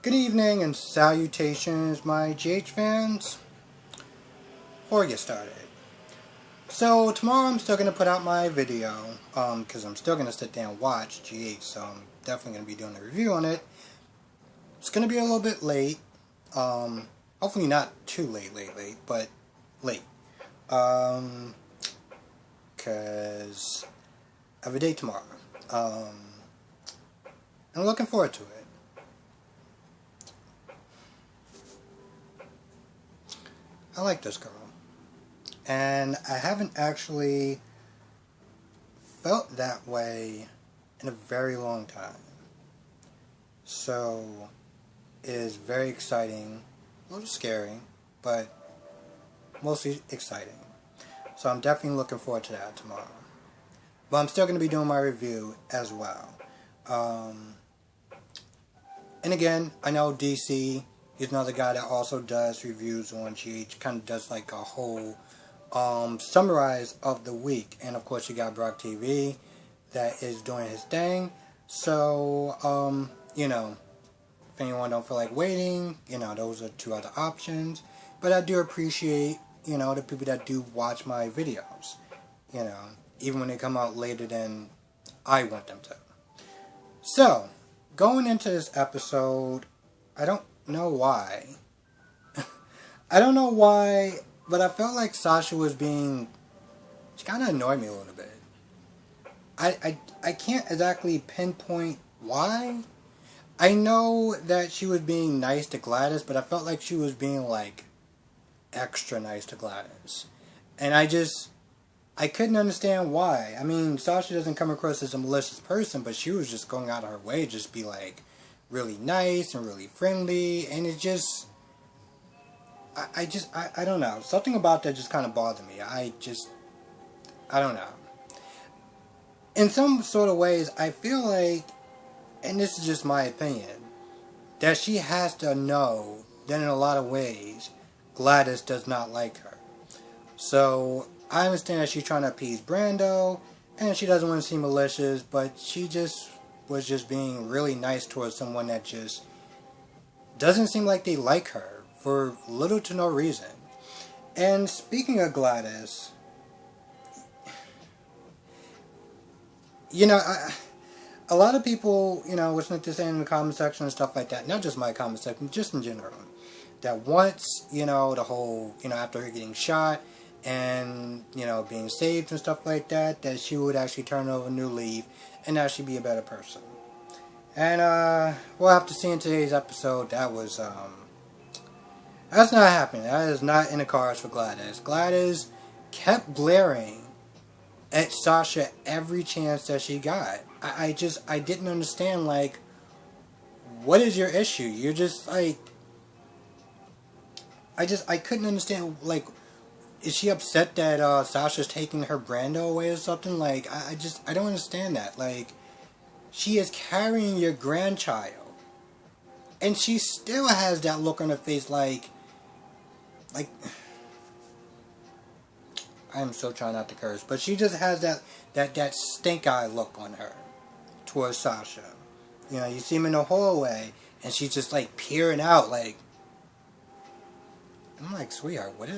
Good evening and salutations, my GH fans. Before we get started, so tomorrow I'm still going to put out my video, because I'm still going to sit down and watch GH, so I'm definitely going to be doing a review on it. It's going to be a little bit late, hopefully not too late, but late, because I have a date tomorrow, I'm looking forward to it. I like this girl, and I haven't actually felt that way in a very long time, so it is very exciting, a little scary, but mostly exciting, so I'm definitely looking forward to that tomorrow. But I'm still going to be doing my review as well, and again, I know DC, he's another guy that also does reviews on GH, kind of does like a whole summarize of the week. And of course you got Brock TV that is doing his thing. So, you know, if anyone don't feel like waiting, you know, those are two other options. But I do appreciate, you know, the people that do watch my videos, you know, even when they come out later than I want them to. So, going into this episode, I don't know why. I don't know why, but I felt like Sasha was being... She kind of annoyed me a little bit. I can't exactly pinpoint why. I know that she was being nice to Gladys, but I felt like she was being, like, extra nice to Gladys. And I couldn't understand why. I mean, Sasha doesn't come across as a malicious person, but she was just going out of her way to just be, like, really nice and really friendly, and it just... I don't know. Something about that just kind of bothered me. I don't know. In some sort of ways, I feel like, and this is just my opinion, that she has to know that in a lot of ways, Gladys does not like her. So, I understand that she's trying to appease Brando, and she doesn't want to seem malicious, but she just was just being really nice towards someone that just doesn't seem like they like her for little to no reason. And speaking of Gladys, you know, a lot of people, you know, listening to this in the comment section and stuff like that, not just my comment section, just in general, that once, you know, the whole, you know, after her getting shot and, you know, being saved and stuff like that, that she would actually turn over a new leaf and actually be a better person. And, we'll have to see in today's episode, that's not happening. That is not in the cards for Gladys. Gladys kept glaring at Sasha every chance that she got. I didn't understand, like, what is your issue? You're just, like, I couldn't understand, like, is she upset that, Sasha's taking her Brando away or something? Like, I don't understand that. Like, she is carrying your grandchild, and she still has that look on her face, like, I'm still trying not to curse, but she just has that stink eye look on her towards Sasha. You know, you see him in the hallway, and she's just like peering out, like, I'm like, sweetheart, what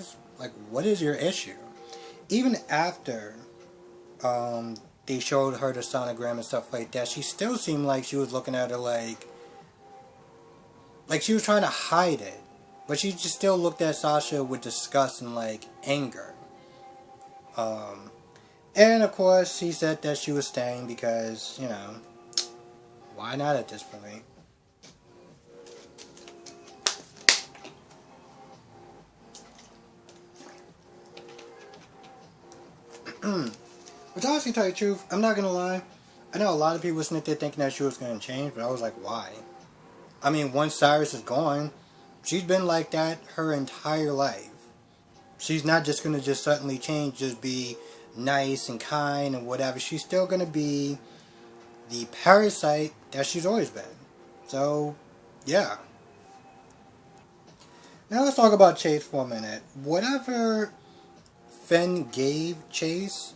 is your issue? Even after they showed her the sonogram and stuff like that, she still seemed like she was looking at her like she was trying to hide it. But she just still looked at Sasha with disgust and, like, anger. And, of course, she said that she was staying because, you know, why not at this point? But to honestly tell you the truth, I'm not going to lie. I know a lot of people sitting there thinking that she was going to change, but I was like, why? I mean, once Cyrus is gone, she's been like that her entire life. She's not just going to just suddenly change, just be nice and kind and whatever. She's still going to be the parasite that she's always been. So, yeah. Now let's talk about Chase for a minute. Whatever Finn gave Chase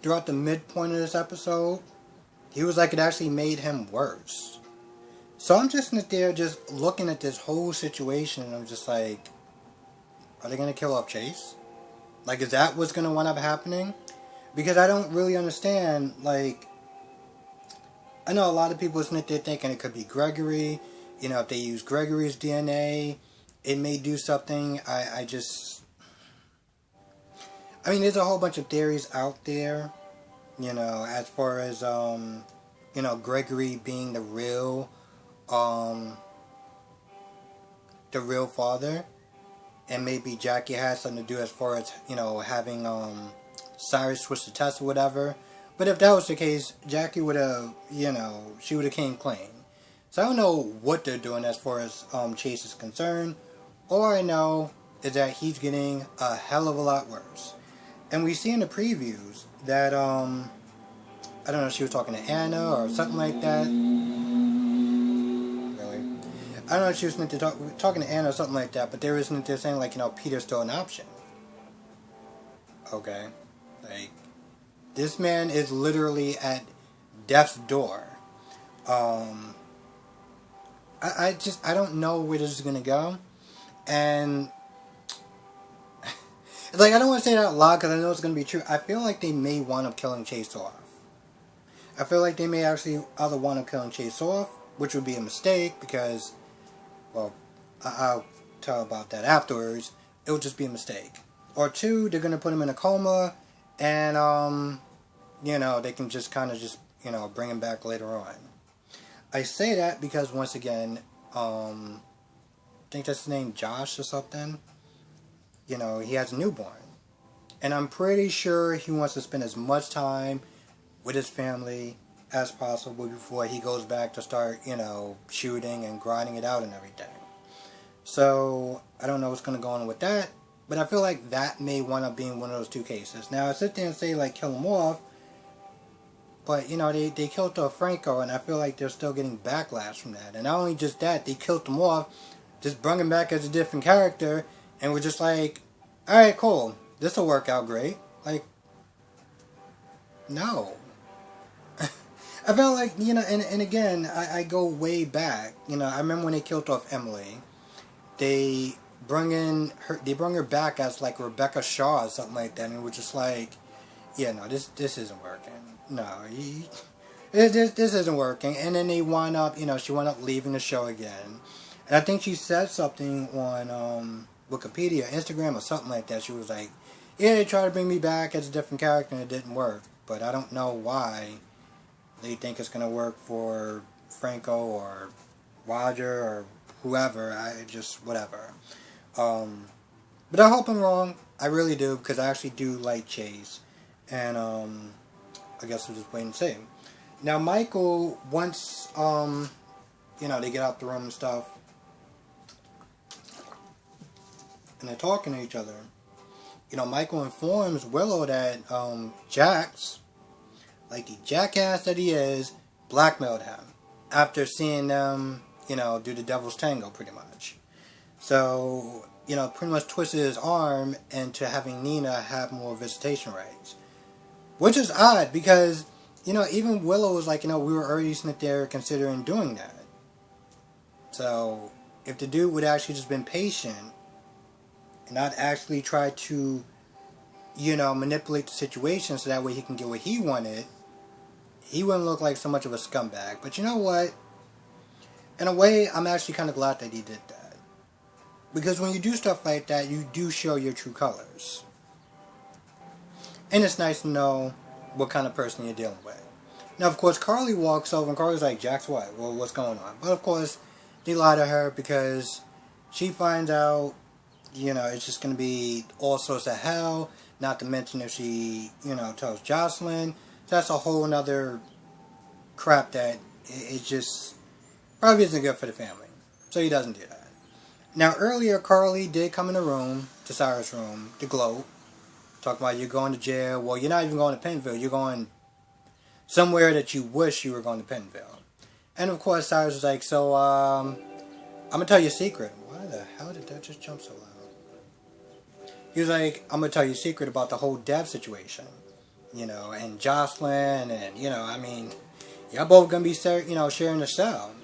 throughout the midpoint of this episode, he was like it actually made him worse. So I'm just sitting there just looking at this whole situation, and I'm just like, are they going to kill off Chase? Like, is that what's going to wind up happening? Because I don't really understand, like, I know a lot of people sitting there thinking it could be Gregory. You know, if they use Gregory's DNA, it may do something. I mean, there's a whole bunch of theories out there, you know, as far as, you know, Gregory being the real father. And maybe Jackie has something to do as far as, you know, having, Cyrus switch the test or whatever. But if that was the case, Jackie would have, you know, she would have came clean. So I don't know what they're doing as far as Chase is concerned. All I know is that he's getting a hell of a lot worse. And we see in the previews that, I don't know if she was talking to Anna or something like that. Really? I don't know if she was meant to talking to Anna or something like that, but they were saying, like, you know, Peter's still an option. Okay. Like, this man is literally at death's door. I don't know where this is going to go. And, like, I don't want to say that out loud because I know it's going to be true. I feel like they may wind up killing Chase off. I feel like they may actually either wind up killing Chase off, which would be a mistake because, well, I'll tell about that afterwards. It would just be a mistake. Or two, they're going to put him in a coma and, you know, they can just kind of just, you know, bring him back later on. I say that because, once again, I think that's his name, Josh or something. You know, he has a newborn. And I'm pretty sure he wants to spend as much time with his family as possible before he goes back to start, you know, shooting and grinding it out and everything. So, I don't know what's going to go on with that. But I feel like that may wind up being one of those two cases. Now, I sit there and say, like, kill him off. But, you know, they killed off Franco, and I feel like they're still getting backlash from that. And not only just that, they killed him off, just brought him back as a different character, and we're just like, alright, cool, this'll work out great. Like, no. I felt like, you know, and again, I go way back. You know, I remember when they killed off Emily, they bring her back as, like, Rebecca Shaw or something like that, and we're just like, yeah, no, this isn't working. No, this isn't working. And then they wind up, you know, she wound up leaving the show again. And I think she said something on Wikipedia, Instagram, or something like that. She was like, yeah, they tried to bring me back as a different character and it didn't work. But I don't know why they think it's going to work for Franco or Roger or whoever. Whatever. But I hope I'm wrong. I really do, because I actually do like Chase. And, I guess we'll just wait and see. Now, Michael, once, you know, they get out the room and stuff, and they're talking to each other, you know, Michael informs Willow that, Jax, like the jackass that he is, blackmailed him after seeing them, you know, do the devil's tango, pretty much. So, you know, pretty much twisted his arm into having Nina have more visitation rights. Which is odd, because, you know, even Willow was like, you know, we were already sitting there considering doing that. So, if the dude would actually just been patient, and not actually try to, you know, manipulate the situation so that way he can get what he wanted, he wouldn't look like so much of a scumbag. But you know what? In a way, I'm actually kind of glad that he did that. Because when you do stuff like that, you do show your true colors. And it's nice to know what kind of person you're dealing with. Now, of course, Carly walks over, and Carly's like, Jax, what? Well, what's going on? But, of course, they lie to her because she finds out, you know, it's just going to be all sorts of hell. Not to mention if she, you know, tells Jocelyn. So that's a whole other crap that it just probably isn't good for the family. So he doesn't do that. Now, earlier, Carly did come in the room, to Cyrus' room, to gloat. Talking about you're going to jail. Well, you're not even going to Penville. You're going somewhere that you wish you were going to Penville. And of course, Cyrus was like, so, I'm going to tell you a secret. Why the hell did that just jump so loud? He was like, I'm going to tell you a secret about the whole Dev situation. You know, and Jocelyn, and, you know, I mean, y'all both going to be, you know, sharing the cell.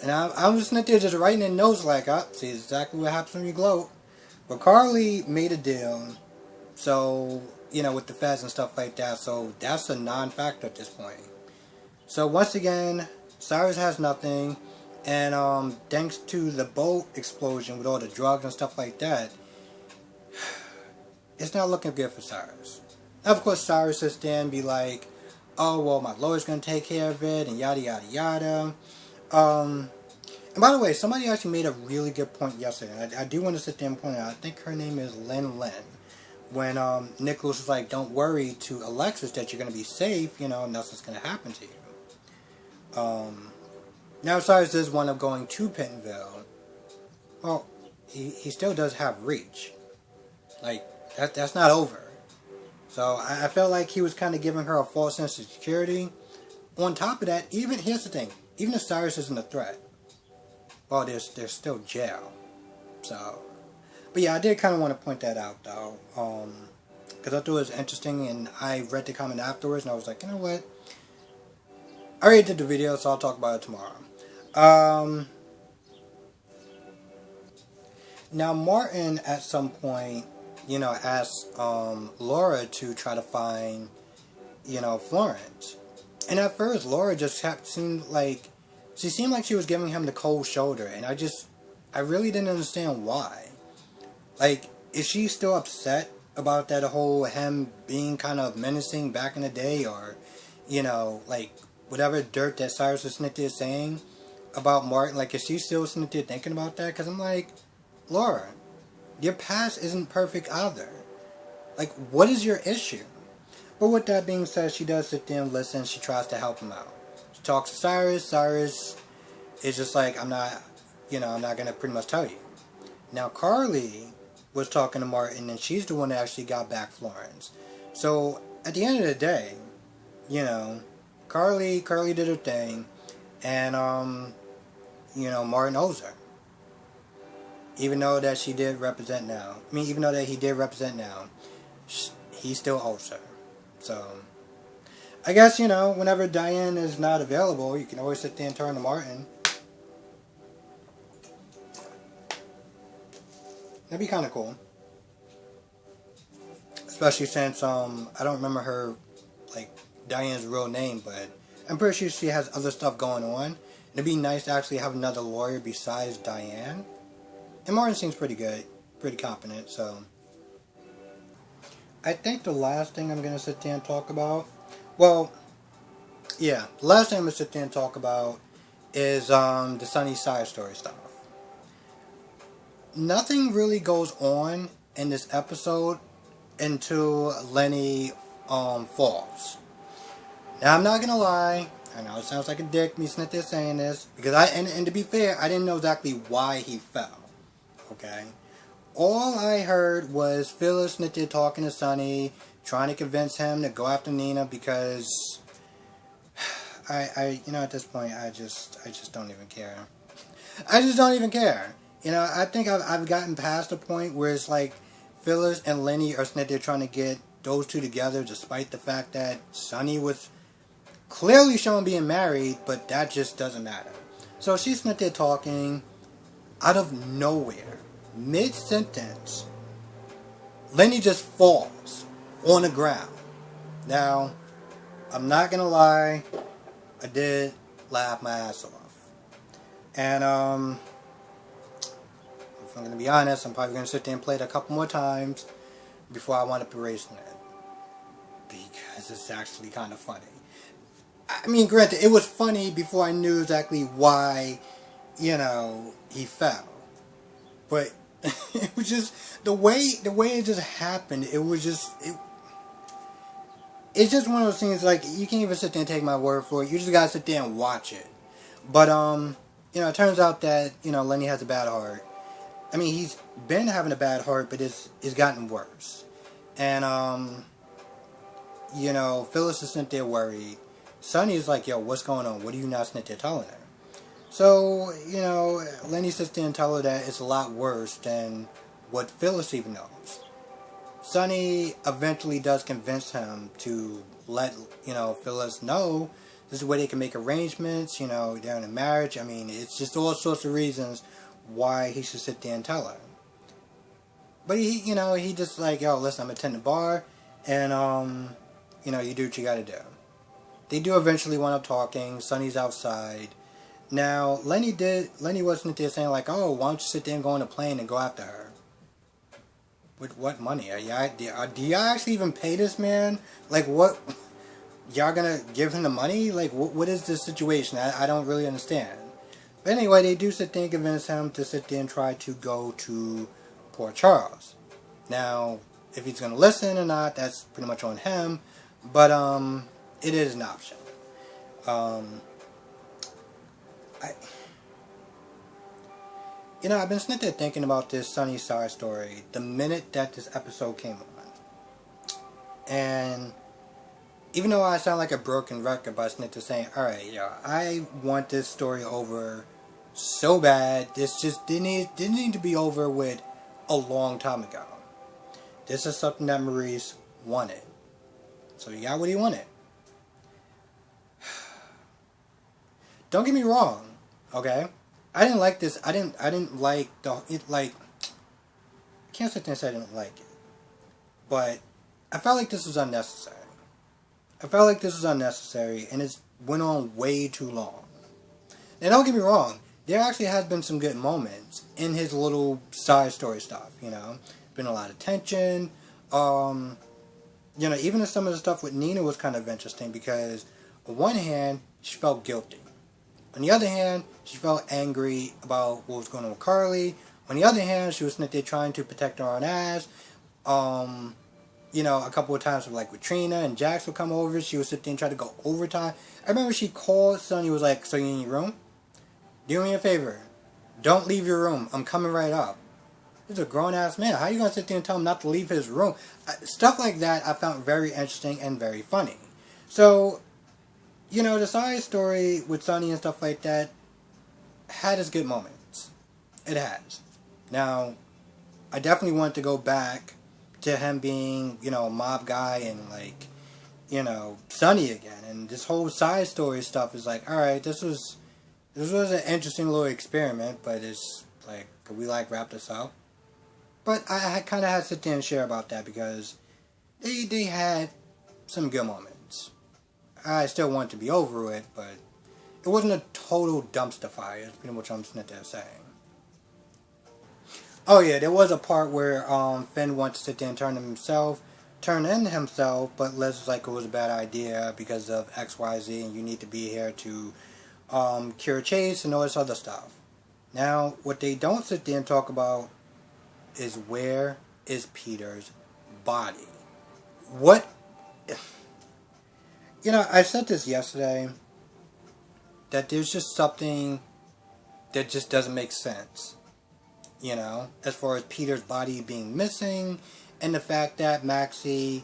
And I was sitting there just writing in notes like, see exactly what happens when you gloat. But Carly made a deal, so, with the feds and stuff like that, so that's a non-factor at this point. So once again, Cyrus has nothing, and thanks to the boat explosion with all the drugs and stuff like that, it's not looking good for Cyrus. Now, of course, Cyrus sits there and be like, oh, well, my lawyer's going to take care of it, and yada, yada, yada. And by the way, somebody actually made a really good point yesterday. I do want to sit there and point out, I think her name is Lynn. When Nicholas was like, don't worry to Alexis that you're going to be safe, nothing's going to happen to you. Now Cyrus does want up going to Pentonville. Well, he still does have reach. Like, that's not over. So I felt like he was kind of giving her a false sense of security. On top of that, here's the thing, even if Cyrus isn't a threat, well, there's still jail. So, but yeah, I did kind of want to point that out though, because I thought it was interesting, and I read the comment afterwards, and I was like, you know what? I already did the video, so I'll talk about it tomorrow. Now Martin at some point, asked Laura to try to find, Florence. And at first, Laura just seemed like she was giving him the cold shoulder, and I really didn't understand why. Like, is she still upset about that whole him being kind of menacing back in the day, or, like, whatever dirt that Cyrus was sitting there saying about Martin, like, is she still sitting there thinking about that? Because I'm like, Laura, your past isn't perfect either. Like, what is your issue? But with that being said, she does sit there and listen. She tries to help him out. She talks to Cyrus. Cyrus is just like, I'm not going to pretty much tell you. Now, Carly was talking to Martin, and she's the one that actually got back Florence. So, at the end of the day, Carly did her thing, and, Martin owes her. Even though that he did represent now, he still owes her. So, I guess, whenever Diane is not available, you can always sit there and turn to Martin. That'd be kind of cool. Especially since, I don't remember her, like, Diane's real name, but I'm pretty sure she has other stuff going on. It'd be nice to actually have another lawyer besides Diane. And Martin seems pretty good, pretty competent, so I think the last thing I'm going to sit there and talk about, the last thing I'm going to sit there and talk about is the Sunny side story stuff. Nothing really goes on in this episode until Lenny falls. Now, I'm not going to lie, I know it sounds like a dick me sitting there saying this, because and to be fair, I didn't know exactly why he fell. Okay? All I heard was Phyllis sitting there talking to Sonny, trying to convince him to go after Nina, because at this point, I just don't even care. I just don't even care. I think I've gotten past the point where it's like Phyllis and Lenny are sitting there trying to get those two together, despite the fact that Sonny was clearly shown being married, but that just doesn't matter. So she's sitting there talking, out of nowhere, mid-sentence, Lenny just falls on the ground. Now, I'm not gonna lie, I did laugh my ass off. And, if I'm gonna be honest, I'm probably gonna sit there and play it a couple more times before I wind up erasing it. Because it's actually kind of funny. I mean, granted, it was funny before I knew exactly why, he fell. But it was just the way it just happened. It was just it's just one of those things, like, you can't even sit there and take my word for it. You just gotta sit there and watch it. But it turns out that Lenny has a bad heart. I mean, he's been having a bad heart, but it's gotten worse. And Phyllis is sitting there worried. Sonny is like, yo, what's going on? What are you not sitting there telling her? So, Lenny sits there and tells her that it's a lot worse than what Phyllis even knows. Sonny eventually does convince him to let, Phyllis know this is where they can make arrangements, you know, they're in a marriage. I mean, it's just all sorts of reasons why he should sit there and tell her. But he, you know, he just like, yo, listen, I'm attending the bar, and, you know, you do what you gotta do. They do eventually wind up talking. Sonny's outside. Now, Lenny wasn't there saying like, oh, why don't you sit there and go on a plane and go after her? With what money? Do y'all actually even pay this man? Like, what? Y'all gonna give him the money? Like, what is this situation? I don't really understand. But anyway, they do sit there and convince him to sit there and try to go to Port Charles. Now, if he's gonna listen or not, that's pretty much on him. But, it is an option. You know, I've been sitting there thinking about this Sonny side story the minute that this episode came on. And even though I sound like a broken record by sitting there saying, alright, yo, I want this story over so bad. This just didn't need to be over with a long time ago. This is something that Maurice wanted. So he got what he wanted. Don't get me wrong, okay? I didn't like this. I didn't like I can't sit there and say I didn't like it. But I felt like this was unnecessary. And it went on way too long. Now don't get me wrong, there actually has been some good moments in his little side story stuff, you know. Been a lot of tension. You know, even some of the stuff with Nina was kind of interesting because on one hand, she felt guilty. On the other hand, she felt angry about what was going on with Carly. On the other hand, she was sitting there trying to protect her own ass. You know, a couple of times with Trina and Jax would come over. She would sit there and try to go overtime. I remember she called Sonny, was like, so you in your room? Do me a favor. Don't leave your room. I'm coming right up. He's a grown-ass man. How are you going to sit there and tell him not to leave his room? Stuff like that I found very interesting and very funny. So, you know, the side story with Sonny and stuff like that had its good moments. It has. Now, I definitely want to go back to him being, you know, a mob guy and, like, you know, Sonny again. And this whole side story stuff is like, alright, this was an interesting little experiment, but it's like, could we, like, wrap this up? But I kind of had to sit there and share about that because they had some good moments. I still want to be over it, but it wasn't a total dumpster fire. It's pretty much what I'm sitting there saying. Oh yeah, there was a part where Finn wanted to sit there and turn in himself, but Liz was like it was a bad idea because of XYZ and you need to be here to cure Chase and all this other stuff. Now, what they don't sit there and talk about is where is Peter's body? What... You know, I said this yesterday, that there's just something that just doesn't make sense. You know, as far as Peter's body being missing, and the fact that Maxie,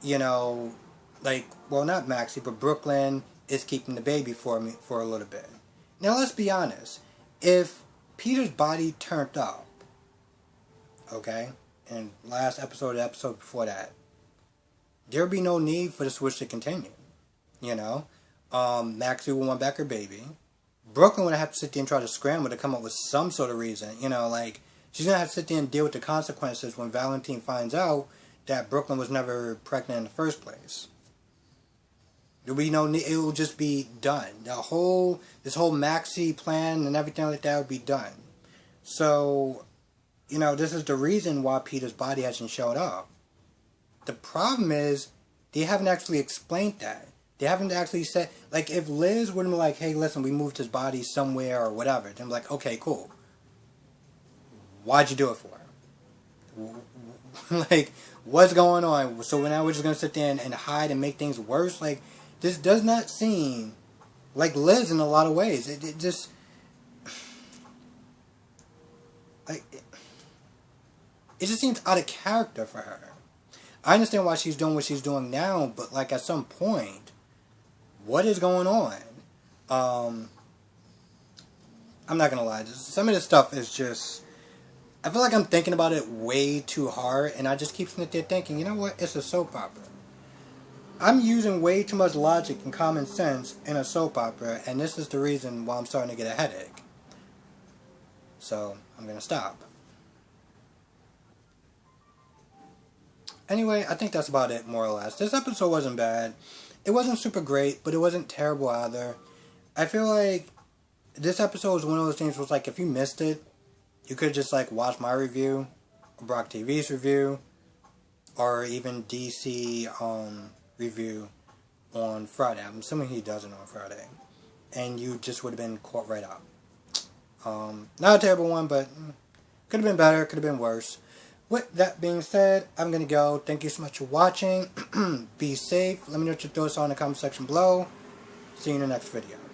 you know, like, well, not Maxie, but Brooklyn is keeping the baby for me for a little bit. Now, let's be honest. If Peter's body turned up, okay, and last episode, the episode before that, there would be no need for the switch to continue. You know, Maxie would want back her baby. Brooklyn would have to sit there and try to scramble to come up with some sort of reason. You know, like, she's going to have to sit there and deal with the consequences when Valentine finds out that Brooklyn was never pregnant in the first place. There'll be no need, it will just be done. This whole Maxie plan and everything like that would be done. So, you know, this is the reason why Peter's body hasn't showed up. The problem is, they haven't actually explained that. They haven't actually said, like, if Liz would have been like, hey, listen, we moved his body somewhere or whatever, then I'm like, okay, cool. Why'd you do it for? Like, what's going on? So now we're just going to sit there and hide and make things worse? Like, this does not seem like Liz in a lot of ways. It just... Like, it just seems out of character for her. I understand why she's doing what she's doing now, but, like, at some point, what is going on? I'm not gonna lie, some of this stuff is just... I feel like I'm thinking about it way too hard, and I just keep sitting there thinking, you know what, it's a soap opera. I'm using way too much logic and common sense in a soap opera, and this is the reason why I'm starting to get a headache. So, I'm going to stop. Anyway, I think that's about it, more or less. This episode wasn't bad. It wasn't super great, but it wasn't terrible either. I feel like this episode was one of those things where it's like, if you missed it, you could just like watch my review, or Brock TV's review, or even DC review on Friday. I'm assuming he does it on Friday. And you just would have been caught right up. Not a terrible one, but could have been better, could have been worse. With that being said, I'm going to go. Thank you so much for watching. Be safe. Let me know what your thoughts are in the comment section below. See you in the next video.